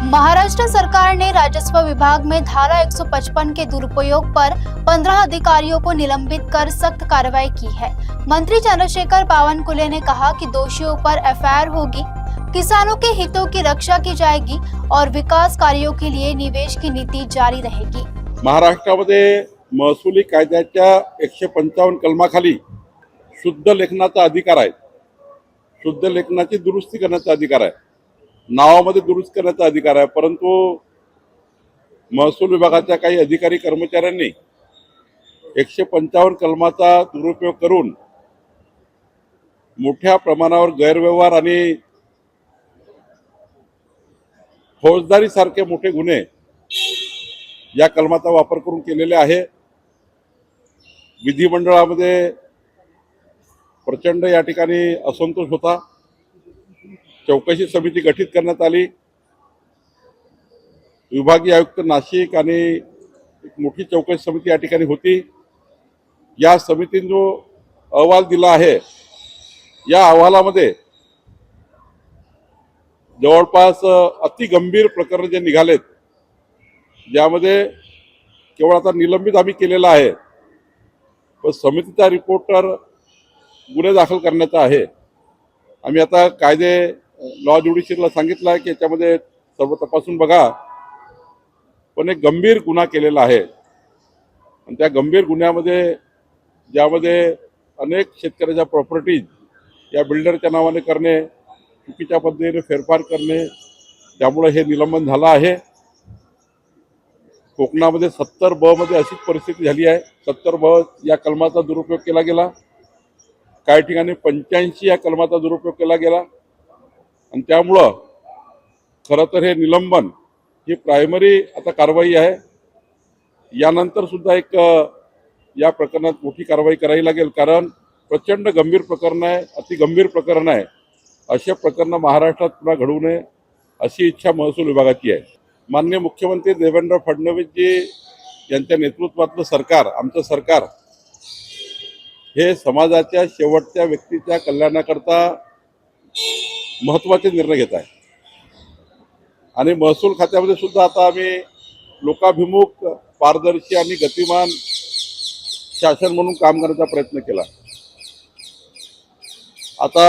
महाराष्ट्र सरकार ने राजस्व विभाग में धारा 155 के दुरुपयोग पर 15 अधिकारियों को निलंबित कर सख्त कार्रवाई की है। मंत्री चंद्रशेखर बावनकुले ने कहा कि दोषियों पर एफआईआर होगी, किसानों के हितों की रक्षा की जाएगी और विकास कार्यों के लिए निवेश की नीति जारी रहेगी। महाराष्ट्रामध्ये महसुली कायद्याच्या 155 कलमाखाली शुद्ध लेखनाचा अधिकार आहे। शुद्ध लेखनाची दुरुस्ती करण्याचा अधिकार आहे, नावामध्ये दुरुस्त करण्याचा अधिकार आहे। परंतु महसूल विभागाच्या काही अधिकारी कर्मचाऱ्यांनी 155 कलमाचा दुरुपयोग करून मोठ्या प्रमाणावर गैरव्यवहार आणि फौजदारी सारखे मोठे गुन्हे या कलमाचा वापर करून केलेले आहे। विधिमंडळामध्ये प्रचंड या ठिकाणी असंतोष होता। चौकशी समिती गठीत करण्यात आली। विभागीय आयुक्त नाशिक आणि एक मोठी चौकशी समिती या ठिकाणी होती। या समितीने जो अहवाल दिला आहे, या अहवालामध्ये जवळपास अति गंभीर प्रकरण जे निघालेत, ज्यामध्ये केवळ आता निलंबित आम्ही केलेला आहे, पण समितीचा रिपोर्टर गुन्हे दाखल करण्याचा आहे। आम्ही आता कायदे लॉ ज्युडिशियरला सांगितलं आहे की याच्यामध्ये सर्व तपासून बघा, पण एक गंभीर गुन्हा केलेला आहे। आणि त्या गंभीर गुन्ह्यामध्ये ज्यामध्ये अनेक शेतकऱ्याच्या प्रॉपर्टीज या बिल्डरच्या नावाने करणे, चुकीच्या पद्धतीने फेरफार करणे, त्यामुळे हे निलंबन झालं आहे। कोकणामध्ये 70B मध्ये अशीच परिस्थिती झाली आहे। 70B या कलमाचा दुरुपयोग केला गेला, काही ठिकाणी 85 या कलमाचा दुरुपयोग केला गेला। आणि त्यामुळं खरं तर हे निलंबन ही प्रायमरी आता कारवाई आहे। यानंतर सुद्धा एक या प्रकरणात मोठी कारवाई करावी लागेल, कारण प्रचंड गंभीर प्रकरण आहे, अति गंभीर प्रकरण आहे। अशा प्रकरण महाराष्ट्रात पुन्हा घडू नये अशी इच्छा महसूल विभागाची आहे। माननीय मुख्यमंत्री देवेंद्र फडणवीसजी यांच्या नेतृत्वातलं सरकार, आमचं सरकार हे समाजाच्या शेवटच्या व्यक्तीच्या कल्याणाकरता महत्त्वाचे निर्णय घेत आहे। आणि महसूल खात्यामध्ये सुद्धा आता आम्ही लोकाभिमुख, पारदर्शी आणि गतिमान शासन म्हणून काम करण्याचा प्रयत्न केला। आता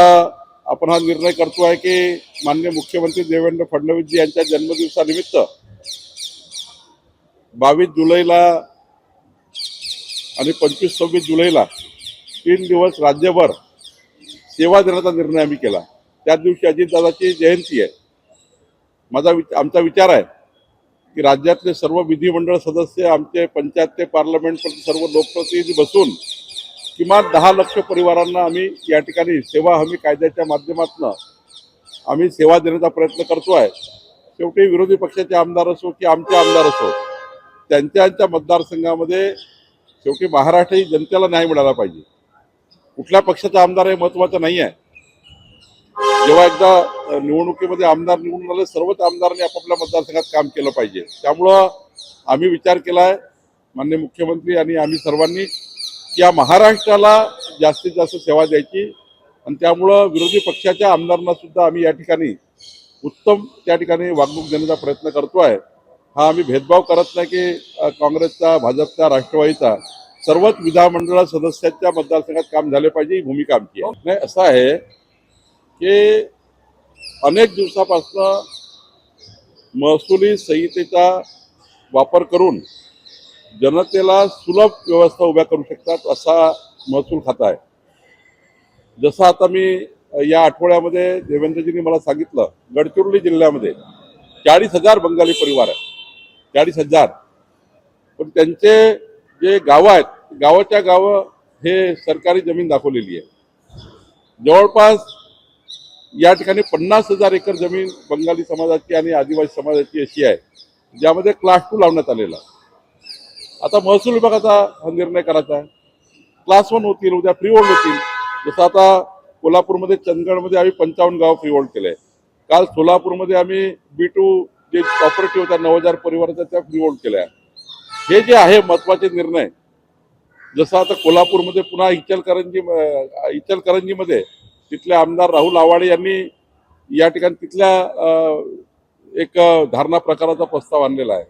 आपण हा निर्णय करतो आहे की माननीय मुख्यमंत्री देवेंद्र फडणवीसजी यांच्या जन्मदिवसानिमित्त 22 जुलैला आणि 25-26 जुलैला 3 दिवस राज्यभर सेवा देण्याचा निर्णय आम्ही केला। त्याच दिवशी अजितदादाची जयंती आहे। आमचा विचार आहे की राज्यातले सर्व विधिमंडळ सदस्य, आमचे पंचायत ते पार्लमेंट सर्व लोकप्रतिनिधी बसून किमान 10 लाख परिवारांना आम्ही या ठिकाणी सेवा हमी कायद्याच्या माध्यमातून आम्ही सेवा देण्याचा प्रयत्न करतो आहे। शेवटी विरोधी पक्षाचे आमदार असो की आमचे आमदार असो, त्यांच्या मतदारसंघामध्ये शेवटी महाराष्ट्र ही जनतेला न्याय मिळाला पाहिजे। कुठल्या पक्षाचा आमदार हे महत्त्वाचं नाही आहे। जेव्हा एकदा निवडणुकीमध्ये आमदार निवडून आले, सर्वच आमदारांनी आपापल्या मतदारसंघात काम केलं पाहिजे। त्यामुळं आम्ही विचार केला आहे, माननीय मुख्यमंत्री आणि आम्ही सर्वांनी, की या महाराष्ट्राला जास्तीत जास्त सेवा द्यायची। आणि त्यामुळं विरोधी पक्षाच्या आमदारांना सुद्धा आम्ही या ठिकाणी उत्तम त्या ठिकाणी वागणूक देण्याचा प्रयत्न करतो आहे। हा आम्ही भेदभाव करत नाही की काँग्रेसचा, भाजपचा, राष्ट्रवादीचा, सर्वच विधानमंडळ सदस्यांच्या मतदारसंघात काम झाले पाहिजे, ही भूमिका आमची आहे। नाही, असं आहे की अनेक दिवसापासून महसुली संहितेचा वापर करून जनतेला सुलभ व्यवस्था उभ्या करू शकतात असा महसूल खाता आहे। जसं आता मी या आठवड्यामध्ये देवेंद्रजींनी मला सांगितलं, गडचिरोली जिल्ह्यामध्ये 40,000 बंगाली परिवार आहेत, 40,000। पण त्यांचे जे गावं आहेत, गावाच्या गावं हे सरकारी जमीन दाखवलेली आहे। जवळपास या ठिकाणी 50,000 एकर जमीन बंगाली समाजाची आणि आदिवासी समाजाची अशी आहे, ज्यामध्ये क्लास 2 लावण्यात आलेला। आता महसूल विभागाचा हा निर्णय करायचा आहे। क्लास 1 होतील, उद्या फ्री होल्ड होतील। जसं आता कोल्हापूरमध्ये, चंदगडमध्ये आम्ही 55 गाव फ्री होल्ड केले। काल सोलापूरमध्ये आम्ही B2 जे कॉपरेटिव्ह होत्या 9,000 परिवाराच्या त्या फ्री होल्ड केल्या। हे जे आहे महत्त्वाचे निर्णय, जसं आता कोल्हापूरमध्ये पुन्हा इचलकरंजीमध्ये तिथले आमदार राहुल आवाडे यांनी या ठिकाणी तिथल्या एक धारणा प्रकाराचा प्रस्ताव आणलेला आहे.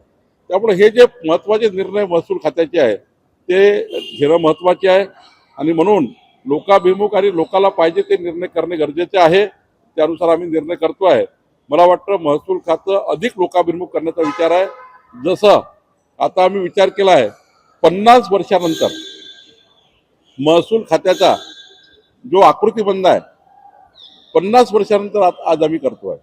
त्यामुळे हे जे महत्त्वाचे निर्णय महसूल खात्याचे आहे ते घेणं महत्त्वाचे आहे आणि म्हणून लोकाभिमुख आणि लोकाला पाहिजे ते निर्णय करणे गरजेचे आहे. त्यानुसार आम्ही निर्णय करतो आहे. मला वाटतं महसूल खातं अधिक लोकाभिमुख करण्याचा विचार आहे. जसं आता आम्ही विचार केला आहे 50 वर्षानंतर महसूल खात्याचा जो आकृतीबंध आहे 50 वर्षानंतर आज आम्ही करतो आहे.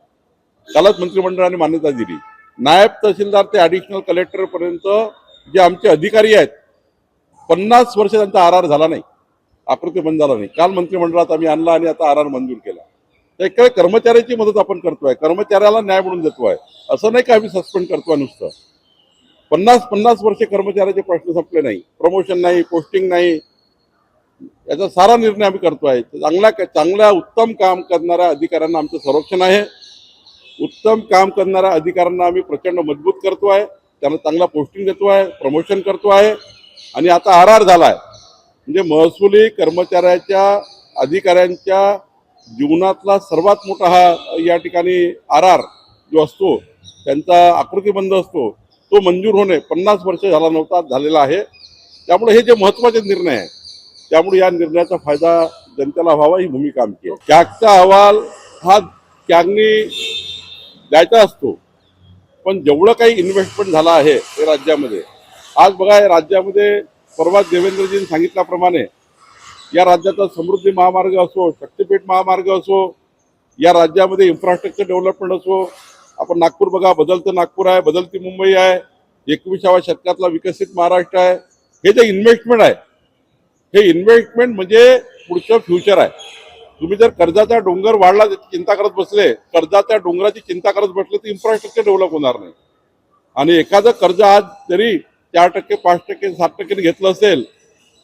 कालच मंत्रिमंडळाने मान्यता दिली. नायब तहसीलदार ते ॲडिशनल कलेक्टर पर्यंत जे आमचे अधिकारी आहेत 50 वर्ष त्यांचा आर झाला नाही, आकृतीबंध झाला नाही. काल मंत्रिमंडळात आम्ही आणला आणि आता आर मंजूर केला. तर एक कर्मचाऱ्याची मदत आपण करतोय, कर्मचाऱ्याला न्याय म्हणून देतोय. असं नाही का आम्ही सस्पेंड करतोय नुसतं. 50 वर्ष कर्मचाऱ्याचे प्रश्न संपले नाही, प्रमोशन नाही, पोस्टिंग नाही, याचा सारा निर्णय आम्ही करतोय. चांगल्या उत्तम काम करणाऱ्या अधिकाऱ्यांना आमचं संरक्षण आहे. उत्तम काम करणाऱ्या अधिकाऱ्यांना आम्ही प्रचंड मजबूत करतोय, त्यांना चांगला पोस्टिंग देतोय, प्रमोशन करतोय आणि आता आर झाला आहे. म्हणजे महसुली कर्मचाऱ्याच्या अधिकाऱ्यांच्या जीवनातला सर्वात मोठा हा या ठिकाणी आर जो असतो त्यांचा आकृतीबंध असतो तो मंजूर होणे 50 वर्ष झाला नव्हता, झालेला आहे. त्यामुळे हे जे महत्त्वाचे निर्णय आहे त्यामुळे या निर्णयाचा फायदा जनतेला व्हावा ही भूमिका आमची आहे. कॅगचा अहवाल हा कॅगनी द्यायचा असतो, पण जेवढं काही इन्व्हेस्टमेंट झालं आहे हे राज्यामध्ये, आज बघा या राज्यामध्ये परवा देवेंद्रजींनी सांगितल्याप्रमाणे या राज्याचा समृद्धी महामार्ग असो, शक्तीपीठ महामार्ग असो, या राज्यामध्ये इन्फ्रास्ट्रक्चर डेव्हलपमेंट असो, आपण नागपूर बघा, बदलतं नागपूर आहे, बदलती मुंबई आहे, 21व्या शतकातला विकसित महाराष्ट्र आहे. हे जे इन्व्हेस्टमेंट आहे हे इन्व्हेस्टमेंट म्हणजे पुढचं फ्युचर आहे. तुम्ही जर कर्जाचा डोंगर वाढला त्याची चिंता करत बसले, कर्जाच्या डोंगराची चिंता करत बसले तर इन्फ्रास्ट्रक्चर डेव्हलप होणार नाही. आणि एखादं कर्ज आज जरी 4%, 5%, 7% घेतलं असेल,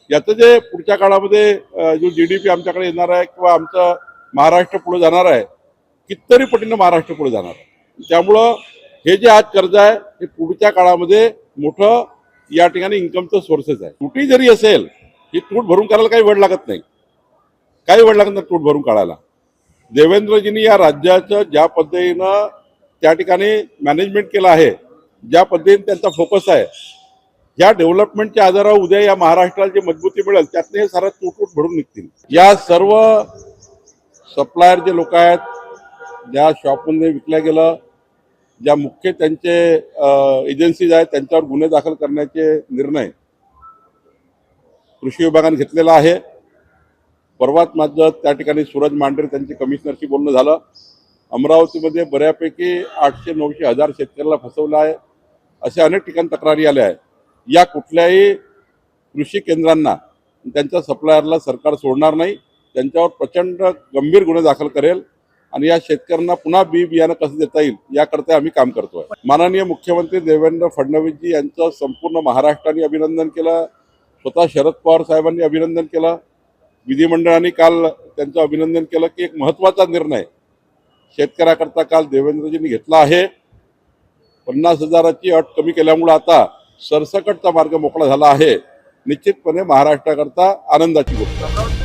याचं जे पुढच्या काळामध्ये जो GDP आमच्याकडे येणार आहे किंवा आमचं महाराष्ट्र पुढे जाणार आहे, कितीतरी पटीनं महाराष्ट्र पुढे जाणार आहे. त्यामुळं हे जे आज कर्ज आहे हे पुढच्या काळामध्ये मोठं या ठिकाणी इन्कमचं सोर्सेस आहे. तुटी जरी असेल ही तूट भरून काढायला काही वेळ लागत नाही, काही वेळ लागत नाही तूट भरून काढायला. देवेंद्रजींनी या राज्याचं ज्या पद्धतीनं त्या ठिकाणी मॅनेजमेंट केलं आहे, ज्या पद्धतीने त्यांचा फोकस आहे, या डेव्हलपमेंटच्या आधारावर उद्या या महाराष्ट्राला जी मजबूती मिळेल त्यातले हे सारा तूट भरून निघतील. या सर्व सप्लायर जे लोक आहेत, ज्या शॉपमध्ये विकल्या गेलं, ज्या मुख्य त्यांचे एजन्सीज आहेत त्यांच्यावर गुन्हे दाखल करण्याचे निर्णय कृषी विभागाने घेतलेला आहे. परवाच माझं त्या ठिकाणी सूरज मांढरे त्यांचे कमिशनरशी बोलणं झालं. अमरावतीमध्ये बऱ्यापैकी 800, 900, 1000 शेतकऱ्याला फसवलं आहे, असे अनेक ठिकाणी तक्रारी आल्या आहेत. या कुठल्याही कृषी केंद्रांना त्यांच्या सप्लायरला सरकार सोडणार नाही, त्यांच्यावर प्रचंड गंभीर गुन्हे दाखल करेल आणि या शेतकऱ्यांना पुन्हा बियाणं कसं देता येईल याकरता आम्ही काम करतोय. माननीय मुख्यमंत्री देवेंद्र फडणवीसजी यांचं संपूर्ण महाराष्ट्राने अभिनंदन केलं, स्वतः शरद पवार साहेबांनी अभिनंदन केलं, विधिमंडळाने काल त्यांचं अभिनंदन केलं की एक महत्त्वाचा निर्णय शेतकऱ्याकरता काल देवेंद्रजींनी घेतला आहे. 50,000ची अट कमी केल्यामुळे आता सरसकटचा मार्ग मोकळा झाला आहे. निश्चितपणे महाराष्ट्राकरता आनंदाची गोष्ट आहे.